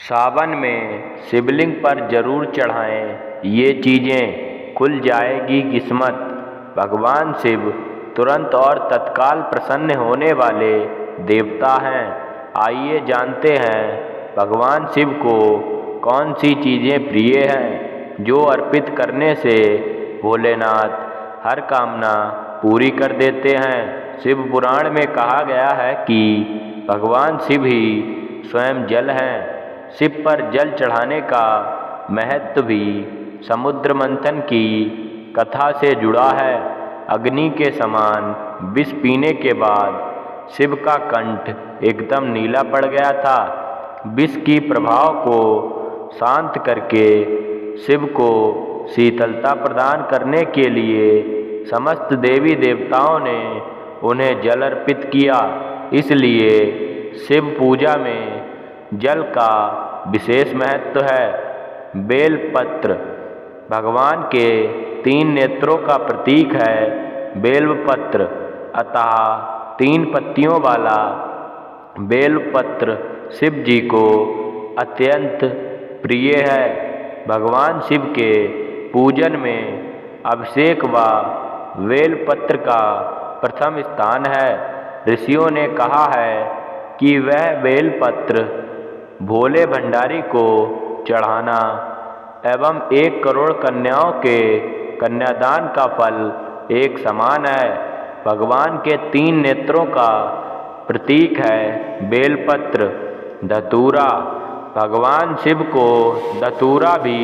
सावन में शिवलिंग पर जरूर चढ़ाएं ये चीज़ें, खुल जाएगी किस्मत। भगवान शिव तुरंत और तत्काल प्रसन्न होने वाले देवता हैं। आइए जानते हैं भगवान शिव को कौन सी चीज़ें प्रिय हैं, जो अर्पित करने से भोलेनाथ हर कामना पूरी कर देते हैं। शिव पुराण में कहा गया है कि भगवान शिव ही स्वयं जल हैं। शिव पर जल चढ़ाने का महत्व भी समुद्र मंथन की कथा से जुड़ा है। अग्नि के समान विष पीने के बाद शिव का कंठ एकदम नीला पड़ गया था। विष की प्रभाव को शांत करके शिव को शीतलता प्रदान करने के लिए समस्त देवी देवताओं ने उन्हें जल अर्पित किया। इसलिए शिव पूजा में जल का विशेष महत्व है। बेलपत्र भगवान के 3 नेत्रों का प्रतीक है। बेलपत्र अतः 3 पत्तियों वाला बेलपत्र शिव जी को अत्यंत प्रिय है। भगवान शिव के पूजन में अभिषेक व बेलपत्र का प्रथम स्थान है। ऋषियों ने कहा है कि वह बेलपत्र भोले भंडारी को चढ़ाना एवं 1 करोड़ कन्याओं के कन्यादान का फल एक समान है। भगवान के 3 नेत्रों का प्रतीक है बेलपत्र। धतूरा भगवान शिव को धतूरा भी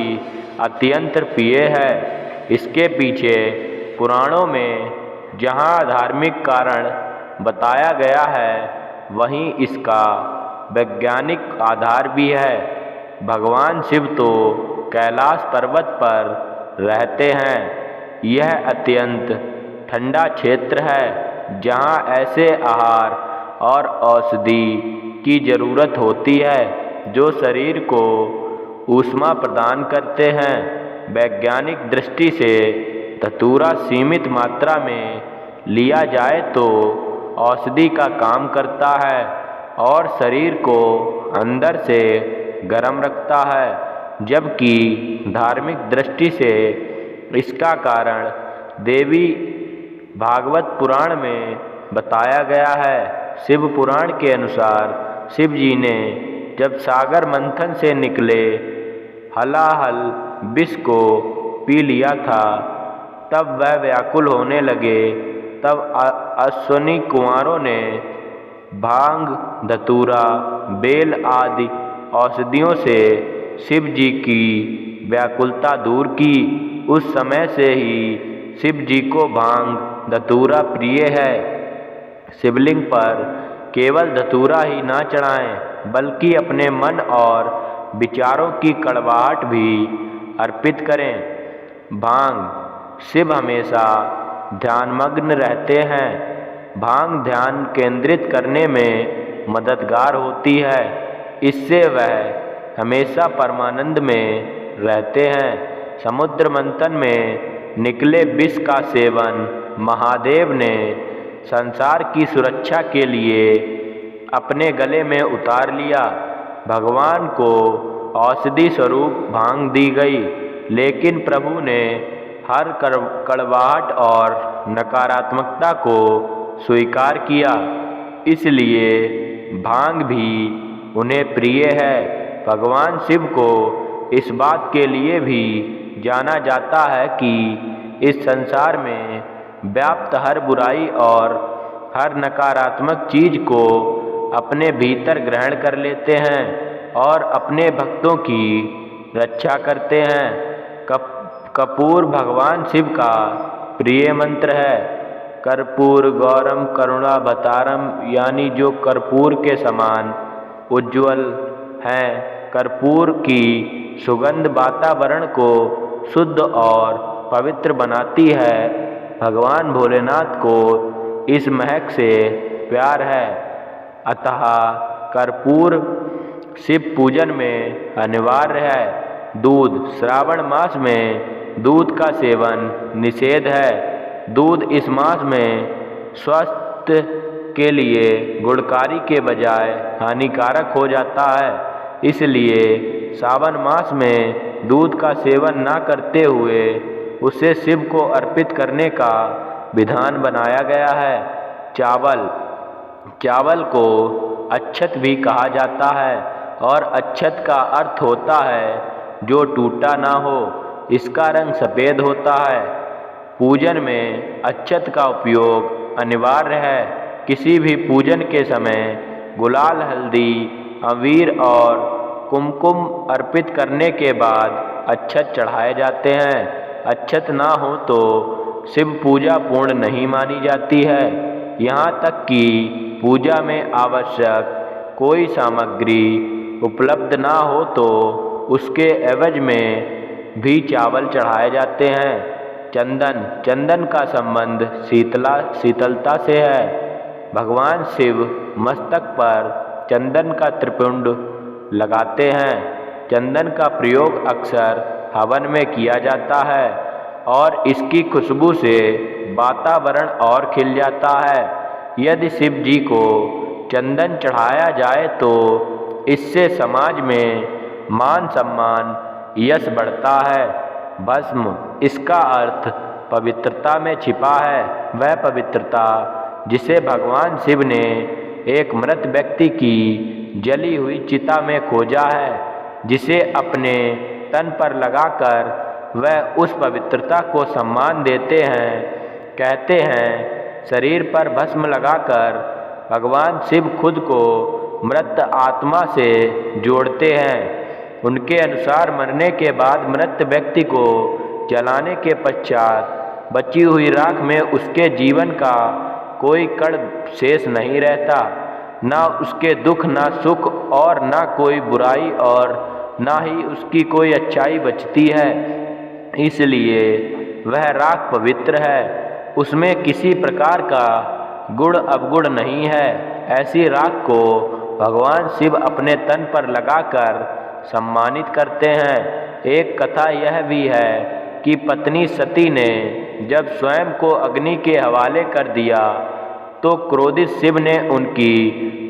अत्यंत प्रिय है। इसके पीछे पुराणों में जहाँ धार्मिक कारण बताया गया है, वहीं इसका वैज्ञानिक आधार भी है। भगवान शिव तो कैलाश पर्वत पर रहते हैं। यह अत्यंत ठंडा क्षेत्र है, जहाँ ऐसे आहार और औषधि की जरूरत होती है जो शरीर को ऊष्मा प्रदान करते हैं। वैज्ञानिक दृष्टि से धतूरा सीमित मात्रा में लिया जाए तो औषधि का काम करता है और शरीर को अंदर से गर्म रखता है, जबकि धार्मिक दृष्टि से इसका कारण देवी भागवत पुराण में बताया गया है। शिव पुराण के अनुसार शिव जी ने जब सागर मंथन से निकले हलाहल विष को पी लिया था, तब वह व्याकुल होने लगे। तब अश्विनी कुमारों ने भांग, धतूरा, बेल आदि औषधियों से शिव जी की व्याकुलता दूर की। उस समय से ही शिव जी को भांग, धतूरा प्रिय है। शिवलिंग पर केवल धतूरा ही ना चढ़ाएं, बल्कि अपने मन और विचारों की कड़वाहट भी अर्पित करें। भांग शिव हमेशा ध्यानमग्न रहते हैं। भांग ध्यान केंद्रित करने में मददगार होती है। इससे वह हमेशा परमानंद में रहते हैं। समुद्र मंथन में निकले विष का सेवन महादेव ने संसार की सुरक्षा के लिए अपने गले में उतार लिया। भगवान को औषधि स्वरूप भांग दी गई, लेकिन प्रभु ने हर कड़वाहट और नकारात्मकता को स्वीकार किया। इसलिए भांग भी उन्हें प्रिय है। भगवान शिव को इस बात के लिए भी जाना जाता है कि इस संसार में व्याप्त हर बुराई और हर नकारात्मक चीज को अपने भीतर ग्रहण कर लेते हैं और अपने भक्तों की रक्षा करते हैं। कपूर भगवान शिव का प्रिय मंत्र है। कर्पूर गौरम करुणावतारम, यानी जो कर्पूर के समान उज्ज्वल हैं। कर्पूर की सुगंध वातावरण को शुद्ध और पवित्र बनाती है। भगवान भोलेनाथ को इस महक से प्यार है, अतः कर्पूर शिव पूजन में अनिवार्य है। दूध श्रावण मास में दूध का सेवन निषेध है। दूध इस मास में स्वास्थ्य के लिए गुणकारी के बजाय हानिकारक हो जाता है। इसलिए सावन मास में दूध का सेवन न करते हुए उसे शिव को अर्पित करने का विधान बनाया गया है। चावल को अक्षत भी कहा जाता है और अक्षत का अर्थ होता है जो टूटा ना हो। इसका रंग सफ़ेद होता है। पूजन में अक्षत का उपयोग अनिवार्य है। किसी भी पूजन के समय गुलाल, हल्दी, अबीर और कुमकुम अर्पित करने के बाद अक्षत चढ़ाए जाते हैं। अक्षत ना हो तो शिव पूजा पूर्ण नहीं मानी जाती है। यहाँ तक कि पूजा में आवश्यक कोई सामग्री उपलब्ध ना हो तो उसके एवज में भी चावल चढ़ाए जाते हैं। चंदन का संबंध शीतलता से है। भगवान शिव मस्तक पर चंदन का त्रिपुंड लगाते हैं। चंदन का प्रयोग अक्सर हवन में किया जाता है और इसकी खुशबू से वातावरण और खिल जाता है। यदि शिव जी को चंदन चढ़ाया जाए तो इससे समाज में मान सम्मान, यश बढ़ता है। भस्म, इसका अर्थ पवित्रता में छिपा है। वह पवित्रता जिसे भगवान शिव ने एक मृत व्यक्ति की जली हुई चिता में खोजा है, जिसे अपने तन पर लगाकर वह उस पवित्रता को सम्मान देते हैं। कहते हैं, शरीर पर भस्म लगाकर भगवान शिव खुद को मृत आत्मा से जोड़ते हैं। उनके अनुसार मरने के बाद मृत व्यक्ति को जलाने के पश्चात बची हुई राख में उसके जीवन का कोई कण शेष नहीं रहता। ना उसके दुख, ना सुख और ना कोई बुराई और ना ही उसकी कोई अच्छाई बचती है। इसलिए वह राख पवित्र है। उसमें किसी प्रकार का गुण अवगुण नहीं है। ऐसी राख को भगवान शिव अपने तन पर लगाकर सम्मानित करते हैं। एक कथा यह भी है कि पत्नी सती ने जब स्वयं को अग्नि के हवाले कर दिया तो क्रोधित शिव ने उनकी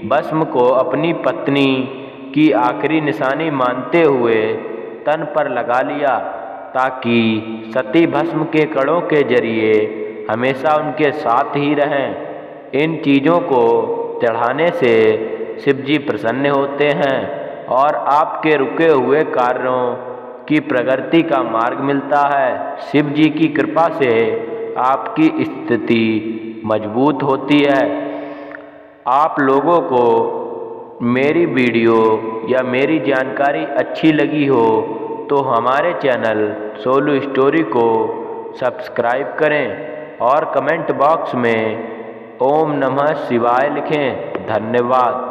भस्म को अपनी पत्नी की आखिरी निशानी मानते हुए तन पर लगा लिया, ताकि सती भस्म के कणों के जरिए हमेशा उनके साथ ही रहें। इन चीज़ों को चढ़ाने से शिव जी प्रसन्न होते हैं और आपके रुके हुए कार्यों की प्रगति का मार्ग मिलता है। शिव जी की कृपा से आपकी स्थिति मजबूत होती है। आप लोगों को मेरी वीडियो या मेरी जानकारी अच्छी लगी हो तो हमारे चैनल सोलू स्टोरी को सब्सक्राइब करें और कमेंट बॉक्स में ओम नमः शिवाय लिखें। धन्यवाद।